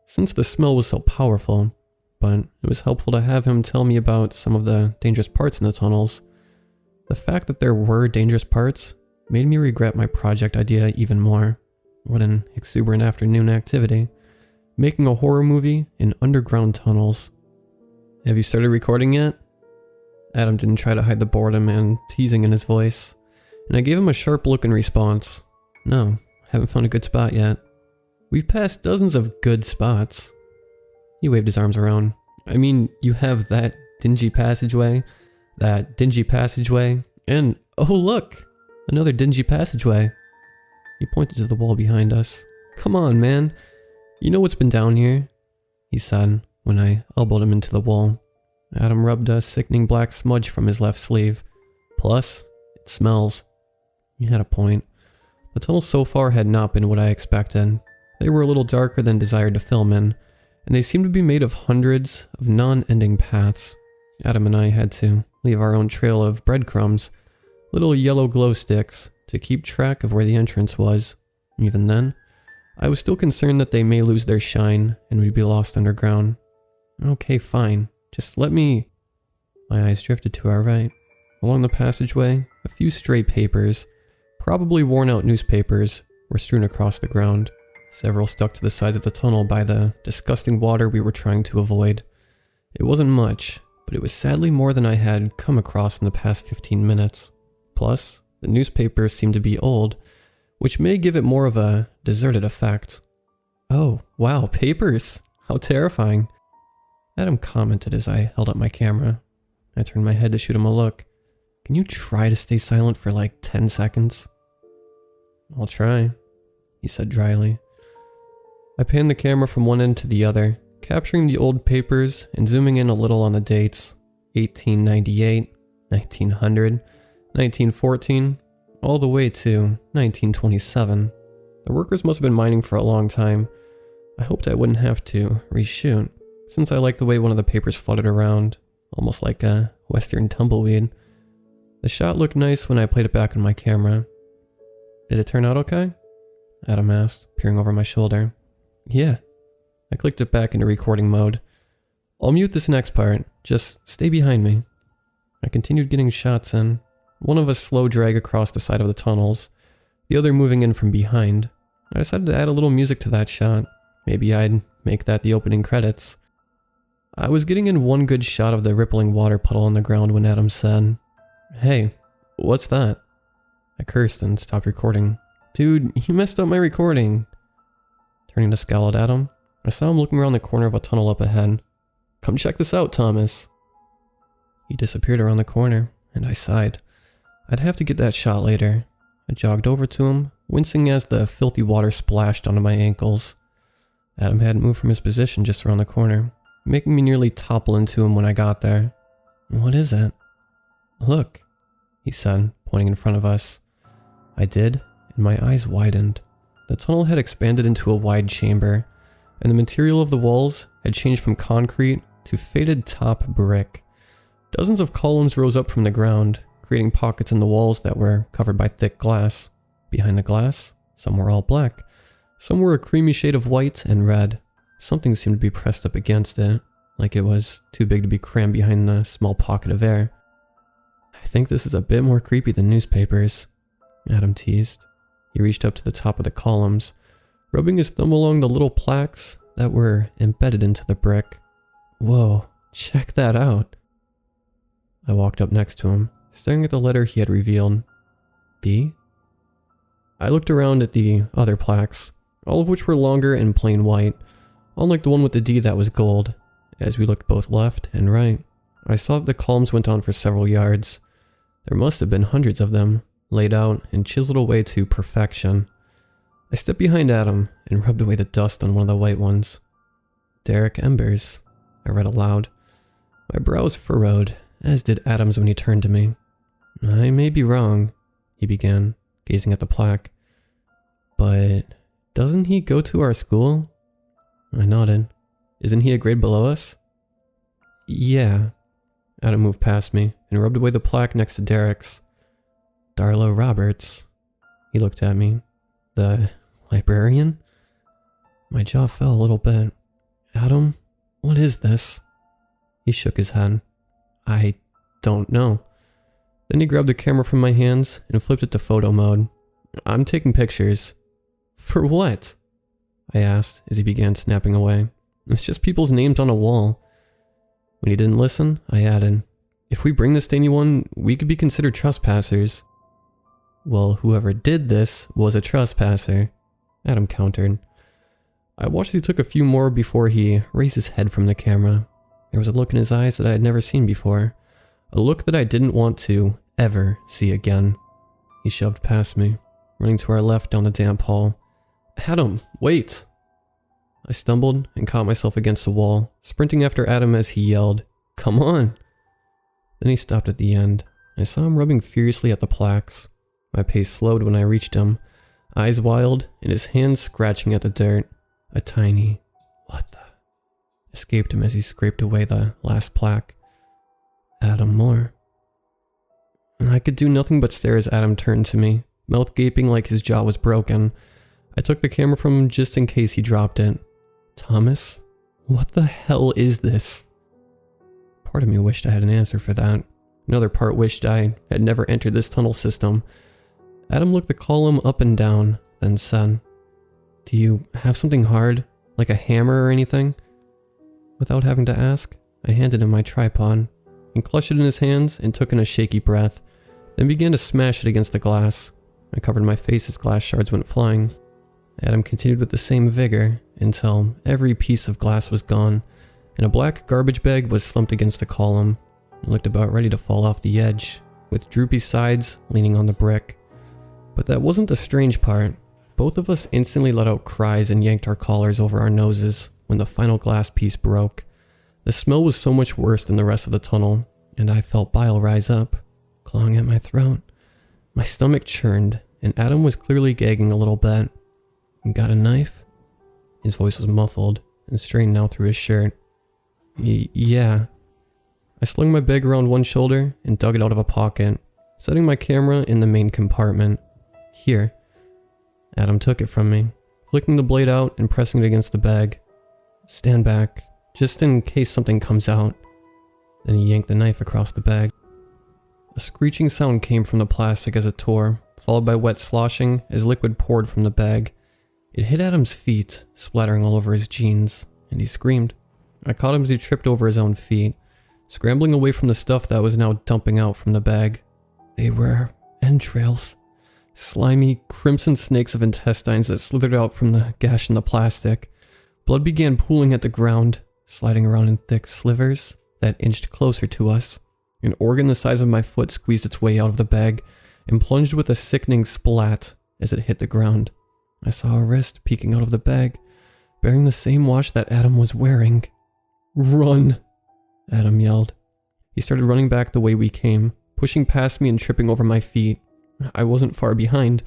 since the smell was so powerful, but it was helpful to have him tell me about some of the dangerous parts in the tunnels. The fact that there were dangerous parts made me regret my project idea even more. What an exuberant afternoon activity, making a horror movie in underground tunnels. Have you started recording yet? Adam didn't try to hide the boredom and teasing in his voice, and I gave him a sharp look in response. No, haven't found a good spot yet. We've passed dozens of good spots. He waved his arms around. I mean, you have that dingy passageway, and oh look, another dingy passageway. He pointed to the wall behind us. Come on, man. You know what's been down here, he said when I elbowed him into the wall. Adam rubbed a sickening black smudge from his left sleeve. Plus, it smells. He had a point. The tunnels so far had not been what I expected. They were a little darker than desired to film in, and they seemed to be made of hundreds of non-ending paths. Adam and I had to leave our own trail of breadcrumbs, little yellow glow sticks, to keep track of where the entrance was. Even then, I was still concerned that they may lose their shine and we'd be lost underground. Okay, fine. Just let me... My eyes drifted to our right. Along the passageway, a few stray papers, probably worn out newspapers, were strewn across the ground. Several stuck to the sides of the tunnel by the disgusting water we were trying to avoid. It wasn't much, but it was sadly more than I had come across in the past 15 minutes. Plus, the newspapers seemed to be old, which may give it more of a deserted effect. Oh, wow, papers! How terrifying. Adam commented as I held up my camera. I turned my head to shoot him a look. Can you try to stay silent for like 10 seconds? I'll try, he said dryly. I panned the camera from one end to the other, capturing the old papers and zooming in a little on the dates. 1898, 1900, 1914, all the way to 1927. The workers must have been mining for a long time. I hoped I wouldn't have to reshoot, since I liked the way one of the papers fluttered around, almost like a western tumbleweed. The shot looked nice when I played it back on my camera. Did it turn out okay? Adam asked, peering over my shoulder. Yeah. I clicked it back into recording mode. I'll mute this next part, just stay behind me. I continued getting shots in, one of a slow drag across the side of the tunnels, the other moving in from behind. I decided to add a little music to that shot. Maybe I'd make that the opening credits. I was getting in one good shot of the rippling water puddle on the ground when Adam said, "Hey, what's that?" I cursed and stopped recording. Dude, you messed up my recording. Turning to scowl at Adam, I saw him looking around the corner of a tunnel up ahead. Come check this out, Thomas. He disappeared around the corner, and I sighed. I'd have to get that shot later. I jogged over to him, wincing as the filthy water splashed onto my ankles. Adam hadn't moved from his position just around the corner, making me nearly topple into him when I got there. What is it? Look, he said, pointing in front of us. I did, and my eyes widened. The tunnel had expanded into a wide chamber, and the material of the walls had changed from concrete to faded top brick. Dozens of columns rose up from the ground, creating pockets in the walls that were covered by thick glass. Behind the glass, some were all black. Some were a creamy shade of white and red. Something seemed to be pressed up against it, like it was too big to be crammed behind the small pocket of air. I think this is a bit more creepy than newspapers, Adam teased. He reached up to the top of the columns, rubbing his thumb along the little plaques that were embedded into the brick. Whoa, check that out. I walked up next to him, staring at the letter he had revealed. D? I looked around at the other plaques, all of which were longer and plain white, unlike the one with the D that was gold. As we looked both left and right, I saw that the columns went on for several yards. There must have been hundreds of them, laid out and chiseled away to perfection. I stepped behind Adam and rubbed away the dust on one of the white ones. Derek Embers, I read aloud. My brows furrowed, as did Adam's when he turned to me. I may be wrong, he began, gazing at the plaque. But doesn't he go to our school? I nodded. Isn't he a grade below us? Yeah. Adam moved past me and rubbed away the plaque next to Derek's. Darlow Roberts. He looked at me. The librarian? My jaw fell a little bit. Adam, what is this? He shook his head. I don't know. Then he grabbed the camera from my hands and flipped it to photo mode. I'm taking pictures. For what? I asked as he began snapping away. It's just people's names on a wall. When he didn't listen, I added, if we bring this to anyone, we could be considered trespassers. Well, whoever did this was a trespasser, Adam countered. I watched as he took a few more before he raised his head from the camera. There was a look in his eyes that I had never seen before. A look that I didn't want to ever see again. He shoved past me, running to our left down the damp hall. Adam, wait! I stumbled and caught myself against the wall, sprinting after Adam as he yelled, "Come on!" Then he stopped at the end. I saw him rubbing furiously at the plaques. My pace slowed when I reached him, eyes wild and his hands scratching at the dirt. A tiny, "What the?" escaped him as he scraped away the last plaque. Adam Moore. And I could do nothing but stare as Adam turned to me, mouth gaping like his jaw was broken. I took the camera from him just in case he dropped it. Thomas? What the hell is this? Part of me wished I had an answer for that. Another part wished I had never entered this tunnel system. Adam looked the column up and down, then said, "Do you have something hard, like a hammer or anything?" Without having to ask, I handed him my tripod, and clutched it in his hands and took in a shaky breath, then began to smash it against the glass. I covered my face as glass shards went flying. Adam continued with the same vigor until every piece of glass was gone, and a black garbage bag was slumped against the column. It looked about ready to fall off the edge, with droopy sides leaning on the brick. But that wasn't the strange part. Both of us instantly let out cries and yanked our collars over our noses when the final glass piece broke. The smell was so much worse than the rest of the tunnel, and I felt bile rise up, clawing at my throat. My stomach churned, and Adam was clearly gagging a little bit. "Got a knife?" His voice was muffled and strained out through his shirt. Yeah. I slung my bag around one shoulder and dug it out of a pocket, setting my camera in the main compartment. "Here." Adam took it from me, flicking the blade out and pressing it against the bag. "Stand back, just in case something comes out." Then he yanked the knife across the bag. A screeching sound came from the plastic as it tore, followed by wet sloshing as liquid poured from the bag. It hit Adam's feet, splattering all over his jeans, and he screamed. I caught him as he tripped over his own feet, scrambling away from the stuff that was now dumping out from the bag. They were entrails. Slimy, crimson snakes of intestines that slithered out from the gash in the plastic. Blood began pooling at the ground, sliding around in thick slivers that inched closer to us. An organ the size of my foot squeezed its way out of the bag and plunged with a sickening splat as it hit the ground. I saw a wrist peeking out of the bag, bearing the same watch that Adam was wearing. "Run!" Adam yelled. He started running back the way we came, pushing past me and tripping over my feet. I wasn't far behind.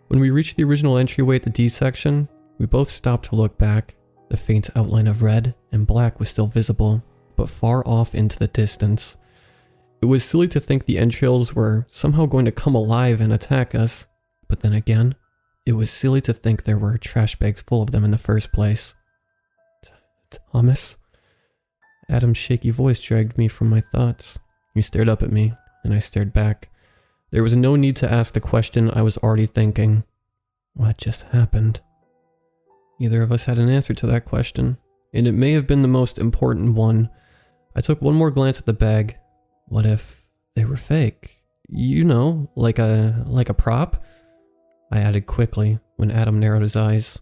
When we reached the original entryway at the D section, we both stopped to look back. The faint outline of red and black was still visible, but far off into the distance. It was silly to think the entrails were somehow going to come alive and attack us, but then again, it was silly to think there were trash bags full of them in the first place. "Thomas?" Adam's shaky voice dragged me from my thoughts. He stared up at me, and I stared back. There was no need to ask the question I was already thinking. What just happened? Neither of us had an answer to that question, and it may have been the most important one. I took one more glance at the bag. What if they were fake? You know, like a prop? I added quickly when Adam narrowed his eyes.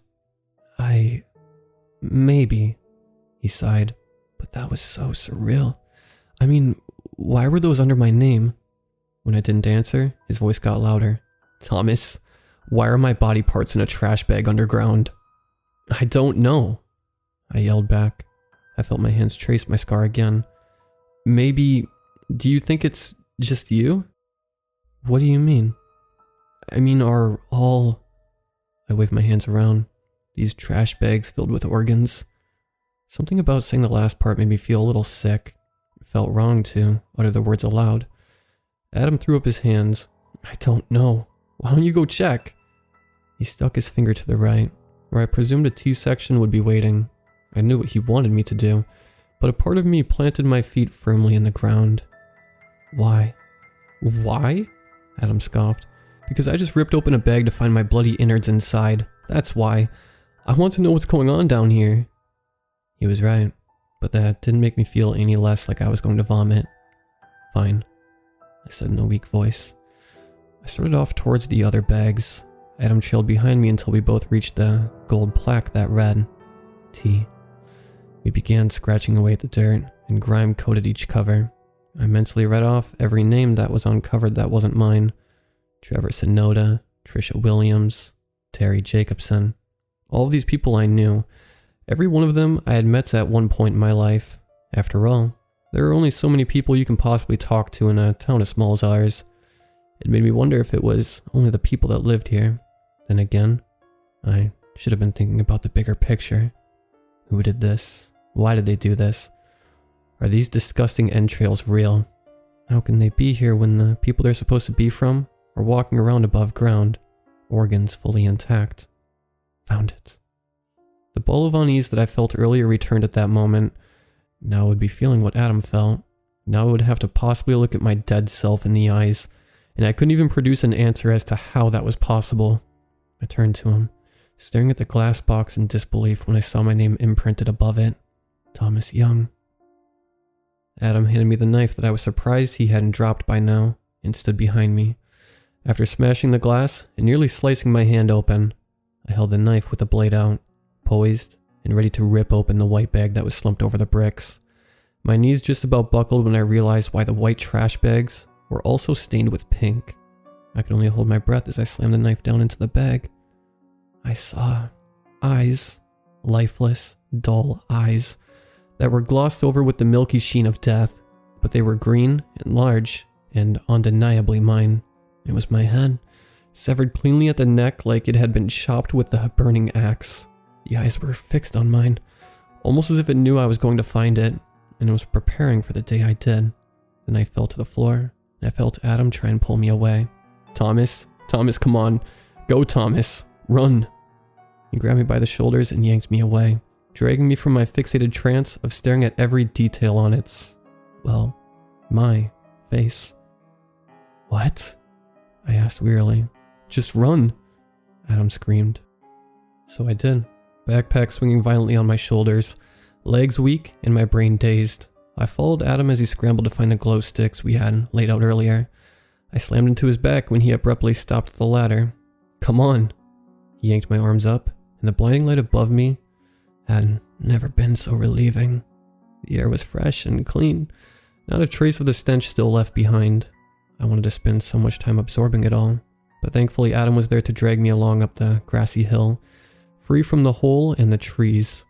Maybe, he sighed, but that was so surreal. I mean, why were those under my name? When I didn't answer, his voice got louder. "Thomas, why are my body parts in a trash bag underground?" "I don't know," I yelled back. I felt my hands trace my scar again. "Maybe, do you think it's just you?" "What do you mean?" "I mean, are all..." I waved my hands around. These trash bags filled with organs. Something about saying the last part made me feel a little sick. It felt wrong to utter the words aloud. Adam threw up his hands. "I don't know. Why don't you go check?" He stuck his finger to the right, where I presumed a T-section would be waiting. I knew what he wanted me to do, but a part of me planted my feet firmly in the ground. "Why?" "Why?" Adam scoffed. "Because I just ripped open a bag to find my bloody innards inside. That's why. I want to know what's going on down here." He was right, but that didn't make me feel any less like I was going to vomit. "Fine," I said in a weak voice. I started off towards the other bags. Adam trailed behind me until we both reached the gold plaque that read, T. We began scratching away at the dirt, and grime coated each cover. I mentally read off every name that was uncovered that wasn't mine. Trevor Sonoda, Trisha Williams, Terry Jacobson. All of these people I knew. Every one of them I had met at one point in my life. After all, there are only so many people you can possibly talk to in a town as small as ours. It made me wonder if it was only the people that lived here. Then again, I should have been thinking about the bigger picture. Who did this? Why did they do this? Are these disgusting entrails real? How can they be here when the people they're supposed to be from are walking around above ground, organs fully intact? Found it. The ball of unease that I felt earlier returned at that moment. Now I would be feeling what Adam felt. Now I would have to possibly look at my dead self in the eyes, and I couldn't even produce an answer as to how that was possible. I turned to him, staring at the glass box in disbelief when I saw my name imprinted above it. Thomas Young. Adam handed me the knife that I was surprised he hadn't dropped by now, and stood behind me. After smashing the glass and nearly slicing my hand open, I held the knife with the blade out, poised and ready to rip open the white bag that was slumped over the bricks. My knees just about buckled when I realized why the white trash bags were also stained with pink. I could only hold my breath as I slammed the knife down into the bag. I saw eyes, lifeless, dull eyes, that were glossed over with the milky sheen of death, but they were green and large and undeniably mine. It was my head, severed cleanly at the neck like it had been chopped with the burning axe. The eyes were fixed on mine, almost as if it knew I was going to find it, and it was preparing for the day I did. Then I fell to the floor, and I felt Adam try and pull me away. Thomas, come on. Go, Thomas. Run. He grabbed me by the shoulders and yanked me away, dragging me from my fixated trance of staring at every detail on its, well, my face. What? I asked wearily. Just run, Adam screamed. So I did, backpack swinging violently on my shoulders, legs weak and my brain dazed. I followed Adam as he scrambled to find the glow sticks we had laid out earlier. I slammed into his back when he abruptly stopped at the ladder. Come on. He yanked my arms up, and the blinding light above me had never been so relieving. The air was fresh and clean, not a trace of the stench still left behind. I wanted to spend so much time absorbing it all, but thankfully Adam was there to drag me along up the grassy hill, free from the hole and the trees.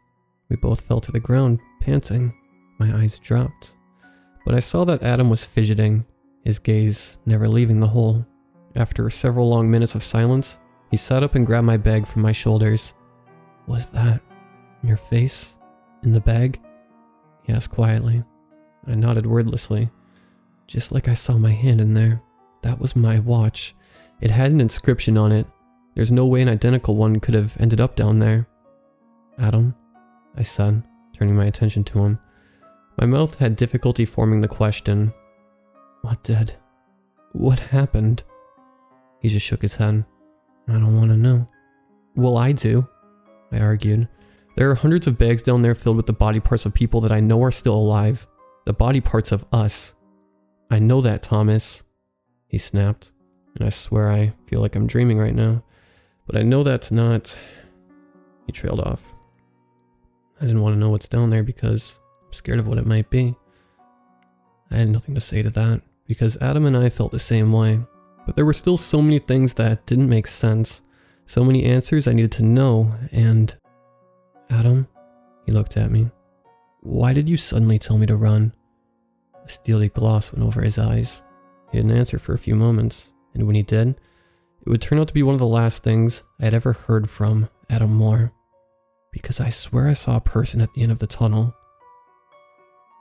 We both fell to the ground, panting. My eyes dropped, but I saw that Adam was fidgeting, his gaze never leaving the hole. After several long minutes of silence, he sat up and grabbed my bag from my shoulders. Was that your face in the bag? He asked quietly. I nodded wordlessly. Just like I saw my hand in there. That was my watch. It had an inscription on it. There's no way an identical one could have ended up down there. Adam, I said, turning my attention to him. My mouth had difficulty forming the question. What did? What happened? He just shook his head. I don't want to know. Well, I do, I argued. There are hundreds of bags down there filled with the body parts of people that I know are still alive. The body parts of us. I know that, Thomas. He snapped. And I swear I feel like I'm dreaming right now. But I know that's not... He trailed off. I didn't want to know what's down there because I'm scared of what it might be. I had nothing to say to that because Adam and I felt the same way. But there were still so many things that didn't make sense. So many answers I needed to know, and... Adam? He looked at me. Why did you suddenly tell me to run? A steely gloss went over his eyes. He didn't answer for a few moments, and when he did, it would turn out to be one of the last things I had ever heard from Adam Moore. Because I swear I saw a person at the end of the tunnel.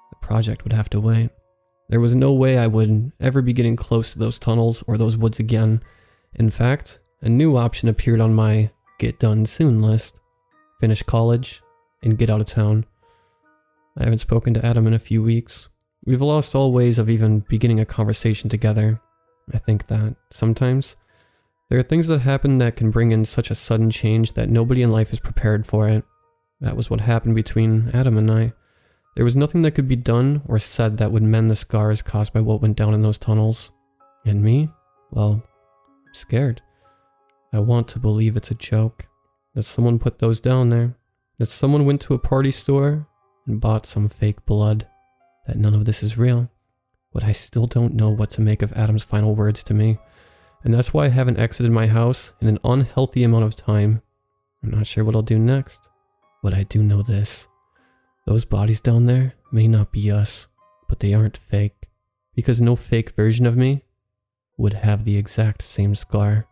The project would have to wait. There was no way I would ever be getting close to those tunnels or those woods again. In fact, a new option appeared on my get done soon list. Finish college and get out of town. I haven't spoken to Adam in a few weeks. We've lost all ways of even beginning a conversation together. I think that sometimes there are things that happen that can bring in such a sudden change that nobody in life is prepared for it. That was what happened between Adam and I. There was nothing that could be done or said that would mend the scars caused by what went down in those tunnels. And me? Well, I'm scared. I want to believe it's a joke. That someone put those down there. that someone went to a party store and bought some fake blood, that none of this is real. But I still don't know what to make of Adam's final words to me, and that's why I haven't exited my house in an unhealthy amount of time. I'm not sure what I'll do next, but I do know this. Those bodies down there may not be us, but they aren't fake, because no fake version of me would have the exact same scar.